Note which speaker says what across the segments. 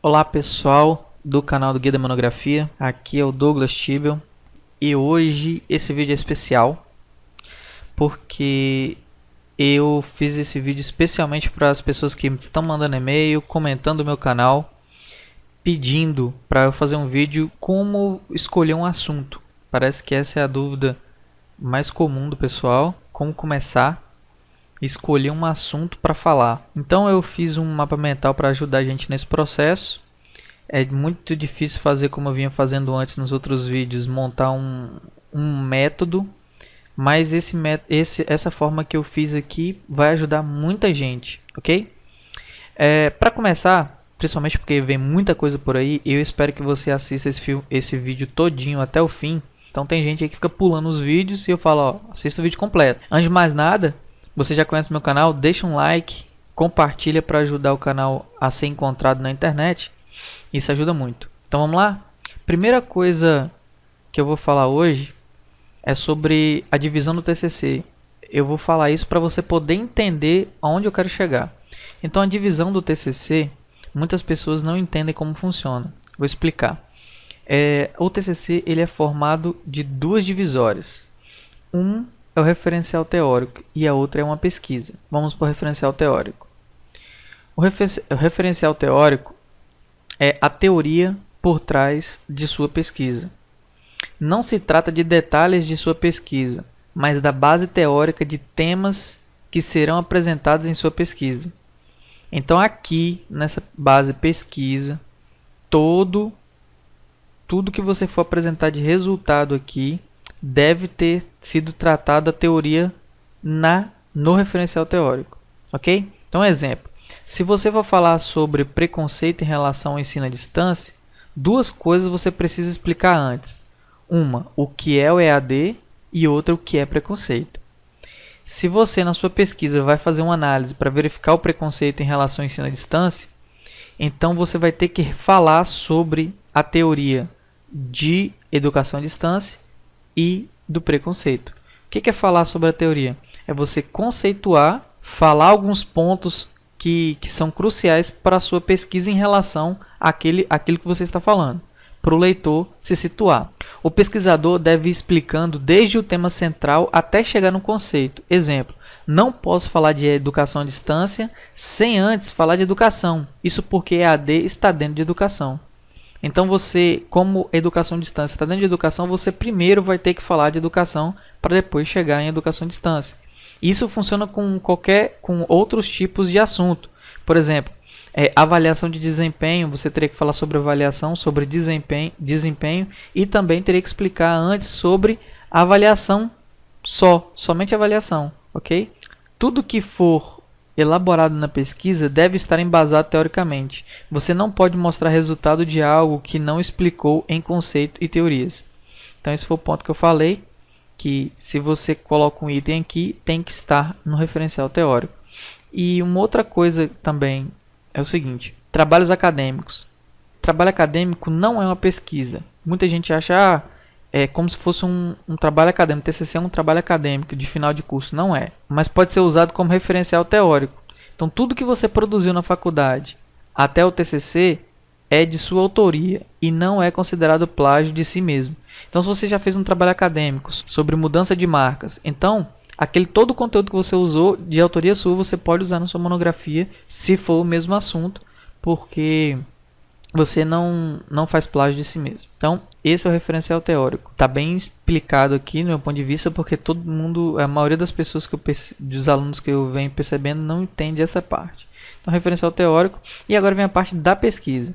Speaker 1: Olá pessoal do canal do Guia da Monografia, aqui é o Douglas Tibel e hoje esse vídeo é especial porque eu fiz esse vídeo especialmente para as pessoas que estão mandando e-mail, comentando o meu canal, pedindo para eu fazer um vídeo como escolher um assunto. Parece que essa é a dúvida mais comum do pessoal, como começar a escolher um assunto para falar. Então eu fiz um mapa mental para ajudar a gente nesse processo. É muito difícil fazer como eu vinha fazendo antes nos outros vídeos, montar um método, mas essa forma que eu fiz aqui vai ajudar muita gente, ok? Para começar, principalmente porque vem muita coisa por aí, eu espero que você assista esse vídeo todinho até o fim. Então tem gente aí que fica pulando os vídeos e eu falo, ó, assista o vídeo completo. Antes de mais nada, você já conhece meu canal, deixa um like, compartilha para ajudar o canal a ser encontrado na internet. Isso ajuda muito. Então vamos lá? Primeira coisa que eu vou falar hoje é sobre a divisão do TCC. Eu vou falar isso para você poder entender aonde eu quero chegar. Então a divisão do TCC, muitas pessoas não entendem como funciona. Vou explicar. O TCC ele é formado de duas divisórias. Um é o referencial teórico e a outra é uma pesquisa. Vamos para o referencial teórico. O referencial teórico é a teoria por trás de sua pesquisa. Não se trata de detalhes de sua pesquisa, mas da base teórica de temas que serão apresentados em sua pesquisa. Então aqui, nessa base pesquisa, tudo que você for apresentar de resultado aqui deve ter sido tratado a teoria no referencial teórico, ok? Então, exemplo. Se você for falar sobre preconceito em relação ao ensino à distância, duas coisas você precisa explicar antes. Uma, o que é o EAD e outra, o que é preconceito. Se você, na sua pesquisa, vai fazer uma análise para verificar o preconceito em relação ao ensino à distância, então você vai ter que falar sobre a teoria de educação à distância e do preconceito. O que é falar sobre a teoria? É você conceituar, falar alguns pontos que são cruciais para a sua pesquisa em relação àquilo que você está falando, para o leitor se situar. O pesquisador deve ir explicando desde o tema central até chegar no conceito. Exemplo, não posso falar de educação à distância sem antes falar de educação. Isso porque EAD está dentro de educação. Então você, como educação à distância está dentro de educação, você primeiro vai ter que falar de educação para depois chegar em educação à distância. Isso funciona com outros tipos de assunto. Por exemplo, avaliação de desempenho, você teria que falar sobre avaliação, sobre desempenho e também teria que explicar antes sobre avaliação somente avaliação, ok? Tudo que for elaborado na pesquisa deve estar embasado teoricamente. Você não pode mostrar resultado de algo que não explicou em conceito e teorias. Então esse foi o ponto que eu falei, que se você coloca um item aqui, tem que estar no referencial teórico. E uma outra coisa também é o seguinte, trabalhos acadêmicos. Trabalho acadêmico não é uma pesquisa. Muita gente acha, é como se fosse um trabalho acadêmico. TCC é um trabalho acadêmico de final de curso. Não é, mas pode ser usado como referencial teórico. Então tudo que você produziu na faculdade até o TCC é de sua autoria e não é considerado plágio de si mesmo. Então, se você já fez um trabalho acadêmico sobre mudança de marcas, então todo o conteúdo que você usou de autoria sua, você pode usar na sua monografia, se for o mesmo assunto, porque você não faz plágio de si mesmo. Então, esse é o referencial teórico. Está bem explicado aqui no meu ponto de vista, porque a maioria das pessoas dos alunos que eu venho percebendo não entende essa parte. Então, referencial teórico. E agora vem a parte da pesquisa.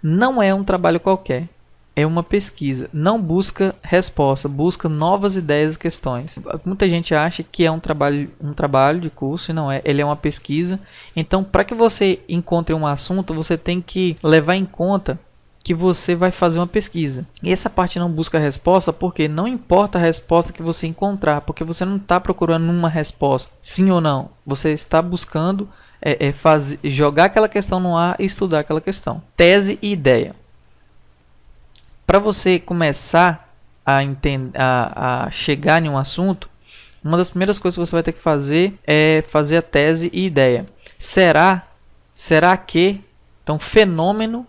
Speaker 1: Não é um trabalho qualquer. É uma pesquisa. Não busca resposta, busca novas ideias e questões. Muita gente acha que é um trabalho de curso e não é. Ele é uma pesquisa. Então, para que você encontre um assunto, você tem que levar em conta que você vai fazer uma pesquisa. E essa parte não busca resposta porque não importa a resposta que você encontrar, porque você não está procurando uma resposta, sim ou não. Você está buscando jogar aquela questão no ar e estudar aquela questão. Tese e ideia. Para você começar a chegar em um assunto, uma das primeiras coisas que você vai ter que fazer é fazer a tese e ideia. Será que, então, fenômeno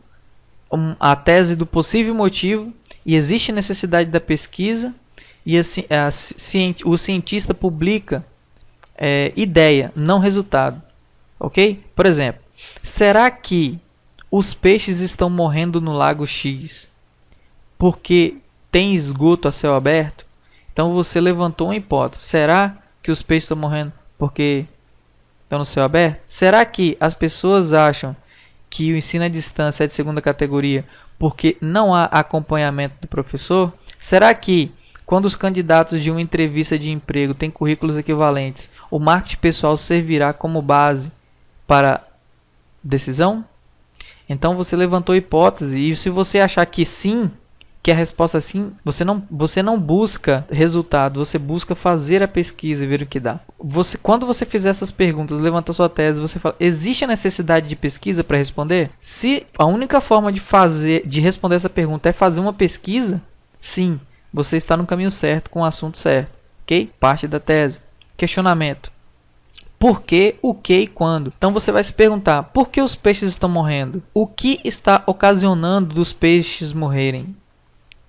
Speaker 1: a tese do possível motivo e existe necessidade da pesquisa, e assim, o cientista publica ideia, não resultado. Ok? Por exemplo, será que os peixes estão morrendo no lago X porque tem esgoto a céu aberto? Então você levantou uma hipótese. Será que os peixes estão morrendo porque estão no céu aberto? Será que as pessoas acham que o ensino à distância é de segunda categoria porque não há acompanhamento do professor? Será que quando os candidatos de uma entrevista de emprego têm currículos equivalentes, o marketing pessoal servirá como base para decisão? Então você levantou a hipótese, e se você achar que sim, que a resposta é sim, você não busca resultado, você busca fazer a pesquisa e ver o que dá. Quando você fizer essas perguntas, levanta sua tese, você fala, existe a necessidade de pesquisa para responder? Se a única forma de responder essa pergunta é fazer uma pesquisa, sim, você está no caminho certo, com o assunto certo. Ok? Parte da tese. Questionamento. Por que, o que e quando? Então você vai se perguntar, por que os peixes estão morrendo? O que está ocasionando dos peixes morrerem?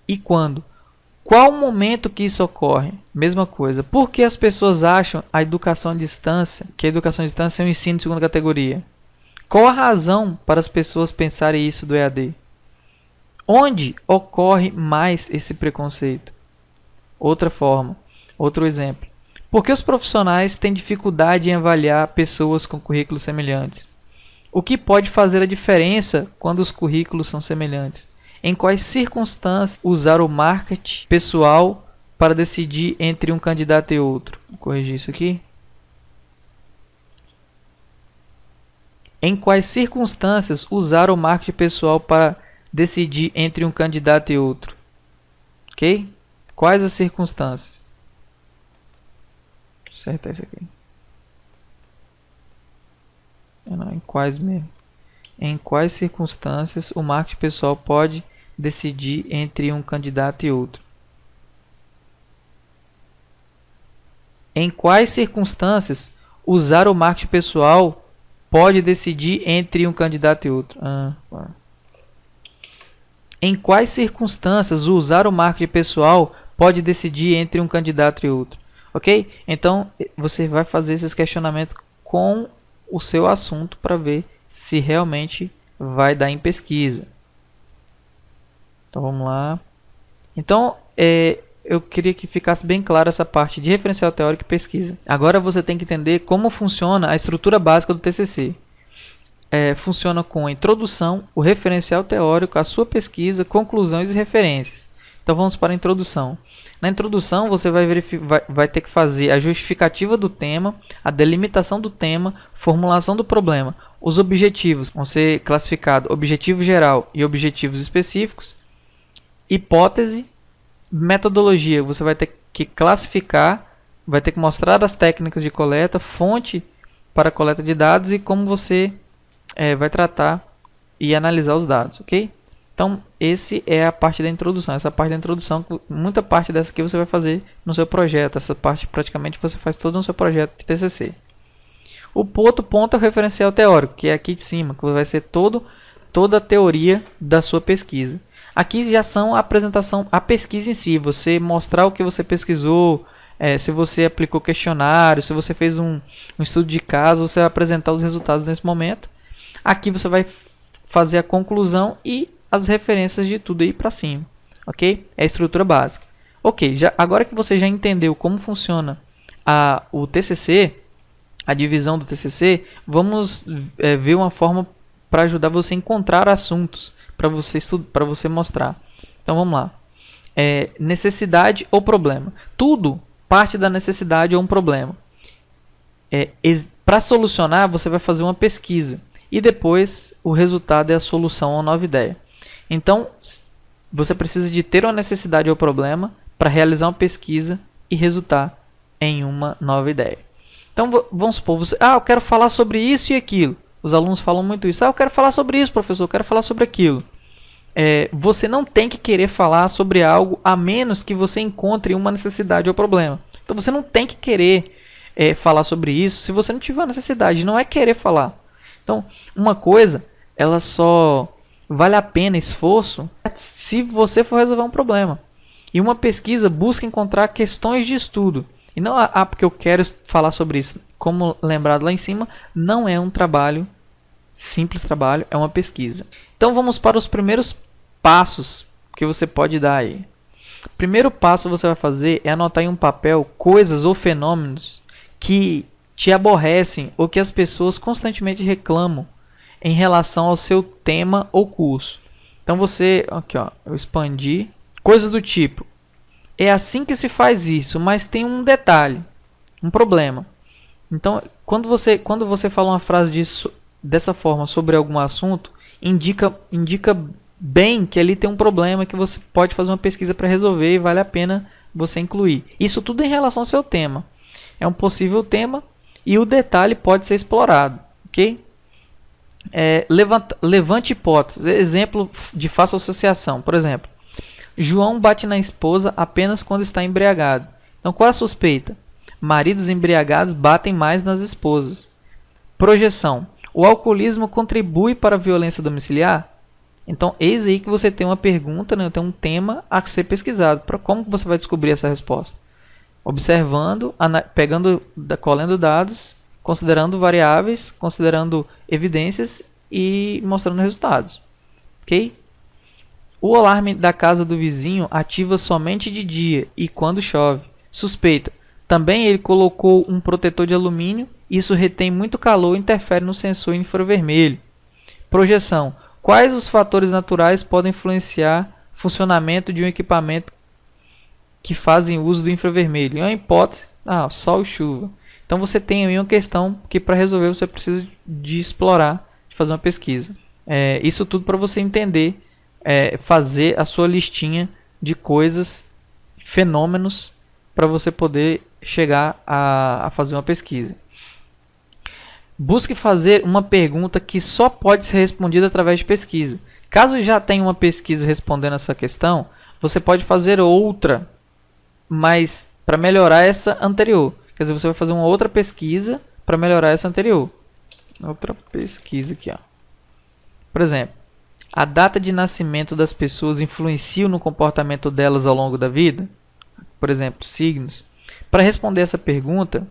Speaker 1: E quando? Qual o momento que isso ocorre? Mesma coisa. Por que as pessoas acham que a educação à distância é um ensino de segunda categoria? Qual a razão para as pessoas pensarem isso do EAD? Onde ocorre mais esse preconceito? Outra forma, outro exemplo. Por que os profissionais têm dificuldade em avaliar pessoas com currículos semelhantes? O que pode fazer a diferença quando os currículos são semelhantes? Em quais circunstâncias usar o marketing pessoal para decidir entre um candidato e outro? Vou corrigir isso aqui. Em quais circunstâncias usar o marketing pessoal para decidir entre um candidato e outro? Ok? Quais as circunstâncias? Deixa eu acertar isso aqui. Não, em quais mesmo? Em quais circunstâncias o marketing pessoal pode decidir entre um candidato e outro? Em quais circunstâncias usar o marketing pessoal pode decidir entre um candidato e outro? Em quais circunstâncias usar o marketing pessoal pode decidir entre um candidato e outro? Ok? Então, você vai fazer esses questionamentos com o seu assunto para ver se realmente vai dar em pesquisa. Então, vamos lá. Então, eu queria que ficasse bem clara essa parte de referencial teórico e pesquisa. Agora você tem que entender como funciona a estrutura básica do TCC. Funciona com a introdução, o referencial teórico, a sua pesquisa, conclusões e referências. Então vamos para a introdução. Na introdução você vai ter que fazer a justificativa do tema, a delimitação do tema, formulação do problema. Os objetivos vão ser classificados objetivo geral e objetivos específicos. Hipótese, metodologia, você vai ter que classificar, vai ter que mostrar as técnicas de coleta, fonte para a coleta de dados e como você vai tratar e analisar os dados, ok? Então, esse é a parte da introdução. Essa parte da introdução, muita parte dessa aqui você vai fazer no seu projeto. Essa parte praticamente você faz todo no seu projeto de TCC. O outro ponto é o referencial teórico, que é aqui de cima, que vai ser toda a teoria da sua pesquisa. Aqui já são a apresentação, a pesquisa em si, você mostrar o que você pesquisou, se você aplicou questionário, se você fez um estudo de caso, você vai apresentar os resultados nesse momento. Aqui você vai fazer a conclusão e as referências de tudo aí para cima, ok? É a estrutura básica. Ok, agora que você já entendeu como funciona o TCC, a divisão do TCC, vamos ver uma forma para ajudar você a encontrar assuntos para você mostrar. Então vamos lá. Necessidade ou problema. Tudo parte da necessidade ou um problema. Para solucionar, você vai fazer uma pesquisa. E depois o resultado é a solução ou nova ideia. Então, você precisa de ter uma necessidade ou problema para realizar uma pesquisa e resultar em uma nova ideia. Então, vamos supor, eu quero falar sobre isso e aquilo. Os alunos falam muito isso. Eu quero falar sobre isso, professor, eu quero falar sobre aquilo. Você não tem que querer falar sobre algo a menos que você encontre uma necessidade ou problema. Então, você não tem que querer falar sobre isso se você não tiver necessidade. Não é querer falar. Então, uma coisa, ela só vale a pena esforço se você for resolver um problema. E uma pesquisa busca encontrar questões de estudo. E não porque eu quero falar sobre isso. Como lembrado lá em cima, não é um trabalho, simples trabalho, é uma pesquisa. Então vamos para os primeiros passos que você pode dar aí. O primeiro passo que você vai fazer é anotar em um papel coisas ou fenômenos que te aborrecem ou que as pessoas constantemente reclamam em relação ao seu tema ou curso. Então você, aqui ó, eu expandi, coisas do tipo, é assim que se faz isso, mas tem um detalhe, um problema. Então, quando você fala uma frase dessa forma sobre algum assunto, indica bem que ali tem um problema que você pode fazer uma pesquisa para resolver e vale a pena você incluir. Isso tudo em relação ao seu tema. É um possível tema e o detalhe pode ser explorado, ok? Levante hipóteses. Exemplo de fácil associação. Por exemplo, João bate na esposa apenas quando está embriagado. Então, qual é a suspeita? Maridos embriagados batem mais nas esposas. Projeção. O alcoolismo contribui para a violência domiciliar? Então, eis aí que você tem uma pergunta, né? Tem um tema a ser pesquisado. Como você vai descobrir essa resposta? Observando, colhendo dados, considerando variáveis, considerando evidências e mostrando resultados. Ok? O alarme da casa do vizinho ativa somente de dia e quando chove. Suspeita. Também ele colocou um protetor de alumínio. Isso retém muito calor e interfere no sensor infravermelho. Projeção. Quais os fatores naturais podem influenciar o funcionamento de um equipamento que fazem uso do infravermelho? Em uma hipótese, sol e chuva. Então você tem aí uma questão que para resolver você precisa de explorar, de fazer uma pesquisa. Isso tudo para você entender, fazer a sua listinha de coisas, fenômenos, para você poder chegar a fazer uma pesquisa. Busque fazer uma pergunta que só pode ser respondida através de pesquisa. Caso já tenha uma pesquisa respondendo essa questão, você pode fazer outra, mas para melhorar essa anterior. Quer dizer, você vai fazer uma outra pesquisa para melhorar essa anterior. Outra pesquisa aqui, ó. Por exemplo, a data de nascimento das pessoas influencia no comportamento delas ao longo da vida? Por exemplo, signos. Para responder essa pergunta,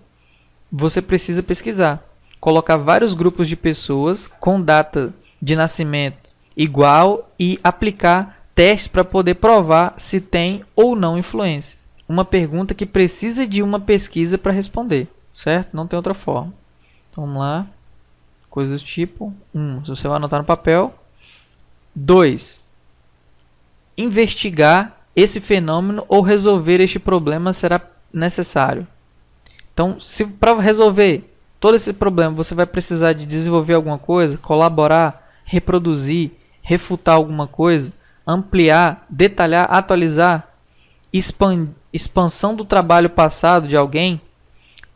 Speaker 1: você precisa pesquisar. Colocar vários grupos de pessoas com data de nascimento igual e aplicar testes para poder provar se tem ou não influência. Uma pergunta que precisa de uma pesquisa para responder, certo? Não tem outra forma. Então, vamos lá. Coisas do tipo 1. Você vai anotar no papel. 2. Investigar esse fenômeno ou resolver este problema será necessário. Então, se para resolver todo esse problema você vai precisar de desenvolver alguma coisa, colaborar, reproduzir, refutar alguma coisa, ampliar, detalhar, atualizar, expansão do trabalho passado de alguém,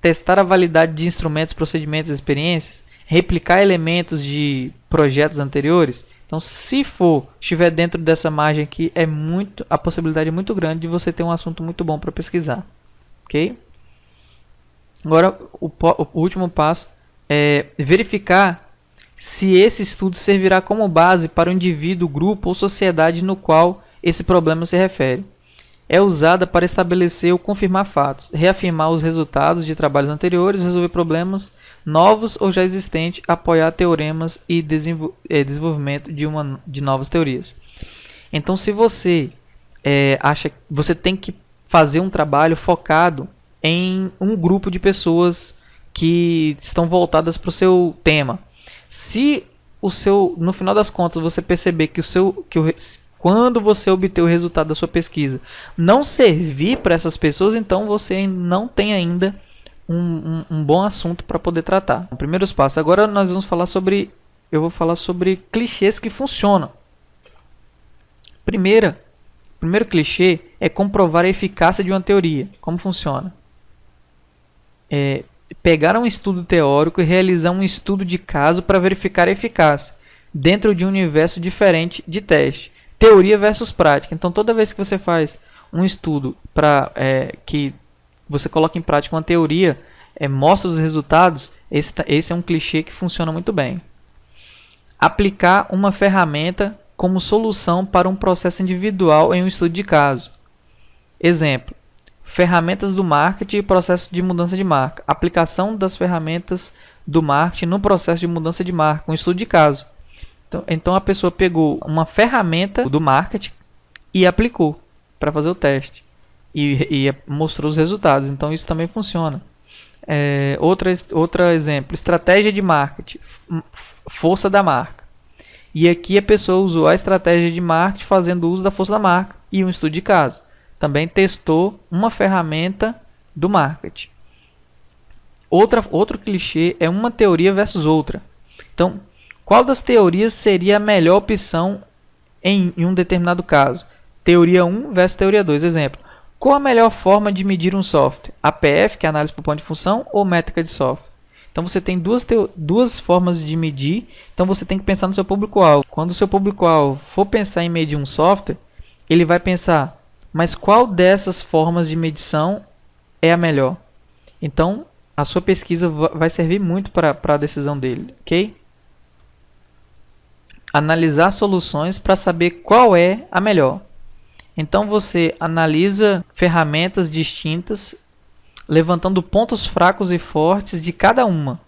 Speaker 1: testar a validade de instrumentos, procedimentos e experiências, replicar elementos de projetos anteriores. Então, se estiver dentro dessa margem aqui, a possibilidade é muito grande de você ter um assunto muito bom para pesquisar. Ok? Agora, o último passo é verificar se esse estudo servirá como base para o indivíduo, grupo ou sociedade no qual esse problema se refere. É usada para estabelecer ou confirmar fatos, reafirmar os resultados de trabalhos anteriores, resolver problemas novos ou já existentes, apoiar teoremas e desenvolvimento de novas teorias. Então, se você acha que você tem que fazer um trabalho focado em um grupo de pessoas que estão voltadas para o seu tema. Se no final das contas você perceber que quando você obter o resultado da sua pesquisa não servir para essas pessoas, então você não tem ainda um bom assunto para poder tratar. Primeiros passos. Agora nós vamos falar eu vou falar sobre clichês que funcionam. Primeiro clichê é comprovar a eficácia de uma teoria. Como funciona? Pegar um estudo teórico e realizar um estudo de caso para verificar a eficácia dentro de um universo diferente de teste. Teoria versus prática. Então, toda vez que você faz um estudo que você coloca em prática uma teoria, mostra os resultados, esse é um clichê que funciona muito bem. Aplicar uma ferramenta como solução para um processo individual em um estudo de caso. Exemplo: ferramentas do marketing e processo de mudança de marca. Aplicação das ferramentas do marketing no processo de mudança de marca, um estudo de caso. Então a pessoa pegou uma ferramenta do marketing e aplicou para fazer o teste. E mostrou os resultados. Então isso também funciona. Outro exemplo: estratégia de marketing, força da marca. E aqui a pessoa usou a estratégia de marketing fazendo uso da força da marca e um estudo de caso. Também testou uma ferramenta do marketing. Outro clichê é uma teoria versus outra. Então, qual das teorias seria a melhor opção em um determinado caso? Teoria 1 versus teoria 2. Exemplo: qual a melhor forma de medir um software? APF, que é análise por ponto de função, ou métrica de software? Então você tem duas formas de medir, então você tem que pensar no seu público-alvo. Quando o seu público-alvo for pensar em medir um software, ele vai pensar: mas qual dessas formas de medição é a melhor? Então a sua pesquisa vai servir muito para a decisão dele, ok? Analisar soluções para saber qual é a melhor. Então você analisa ferramentas distintas, levantando pontos fracos e fortes de cada uma.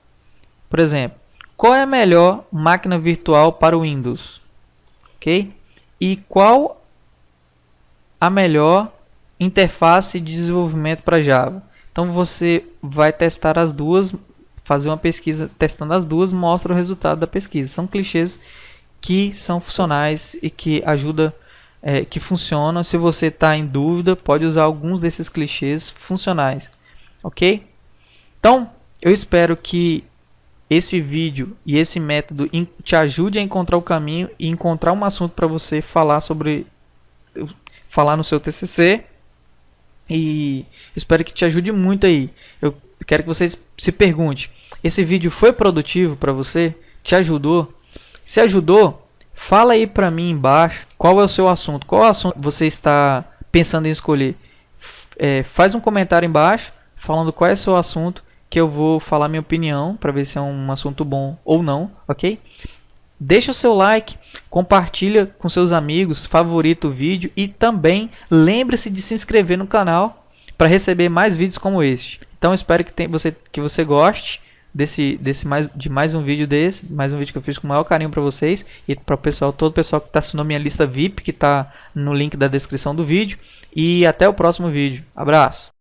Speaker 1: Por exemplo, qual é a melhor máquina virtual para o Windows? Ok? E qual a melhor interface de desenvolvimento para Java? Então você vai testar as duas, fazer uma pesquisa testando as duas, mostra o resultado da pesquisa. São clichês que são funcionais e que ajudam, que funcionam. Se você está em dúvida, pode usar alguns desses clichês funcionais. Ok? Então, eu espero que esse vídeo e esse método te ajude a encontrar o caminho e encontrar um assunto para você falar no seu TCC. E espero que te ajude muito aí. Eu quero que você se pergunte: esse vídeo foi produtivo para você? Te ajudou? Se ajudou, fala aí para mim embaixo qual é o seu assunto. Qual assunto você está pensando em escolher? Faz um comentário embaixo falando qual é o seu assunto, que eu vou falar minha opinião para ver se é um assunto bom ou não, ok? Deixa o seu like, compartilha com seus amigos, favorita o vídeo e também lembre-se de se inscrever no canal para receber mais vídeos como este. Então espero que você goste de mais um vídeo mais um vídeo que eu fiz com o maior carinho para vocês e para todo o pessoal que está assinando minha lista VIP, que está no link da descrição do vídeo. E até o próximo vídeo. Abraço!